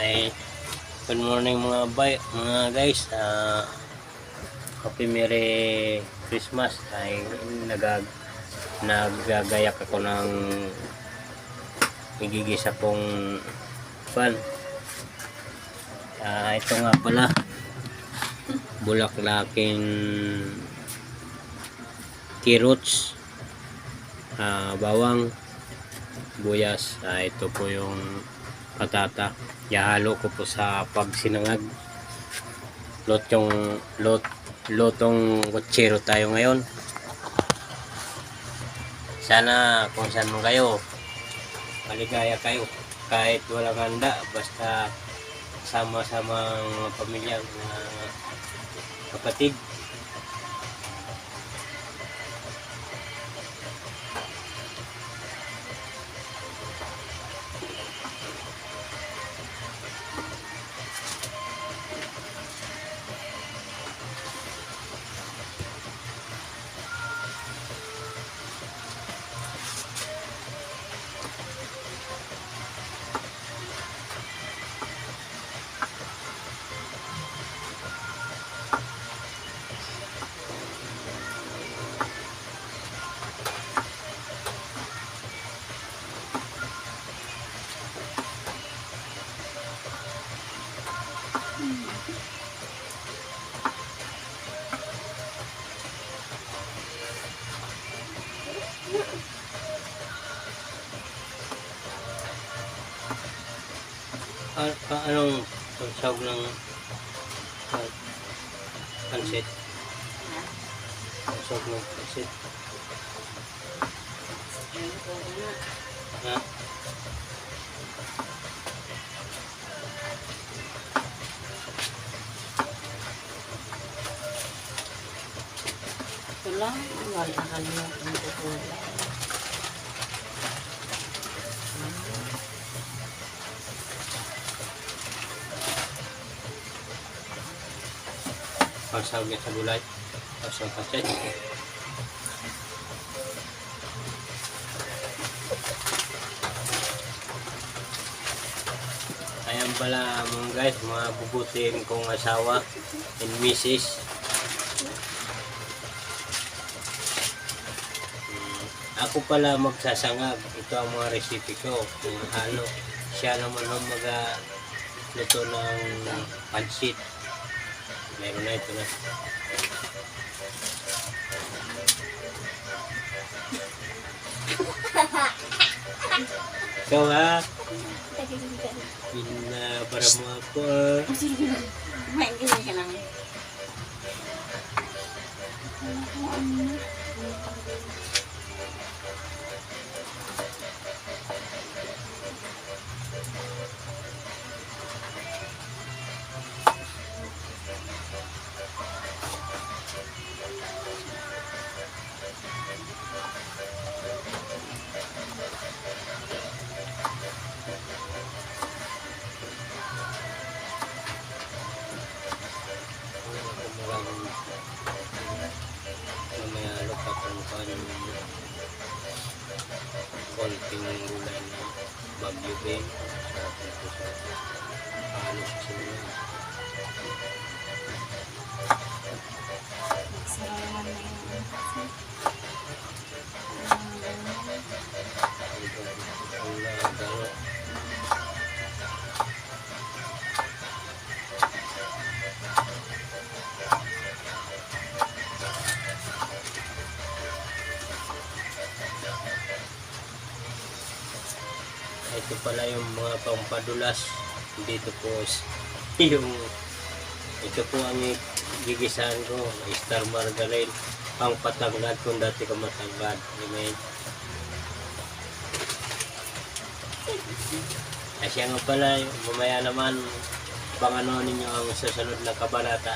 Ay, good morning mga guys. Happy Merry Christmas. Ay naggagayak ako ng igigisa kong pan. Ito nga pala, bulaklaking carrots, bawang, buyas. Ito po yung patata. Ihalo ko po sa pagsinangag. Lotong kutsero tayo ngayon. Sana kung saan mo kayo, maligaya kayo kahit walang handa, basta sama-samang pamilya, kapatid. Anong sawag ng pansit? Ang sawag ng pansit? Ha? Ito lang, wala kalimutan ko po. Pagsawag niya sa gulay, pagsawag pansit. Ayan pala mga guys, mga bubutin kong asawa and misis. Ako pala magsasangag. Ito ang mga recipe ko, yung halo. Siya naman ang luto ng pansit. Meron na ito na. Ikaw ha? Para mo ako ha? Main ganyan ka namin. Mamaya lupat ang konting gulay na bagyo din sa atin po sa halos sila. Magsarawan na yung ito pala yung mga pampadulas dito po. Yung ito po ang gigisahan ko, star margarine, pang patangad kung dati ka matangad. Asya nga pala, mamaya naman pang ano ninyo ang susunod na kabanata.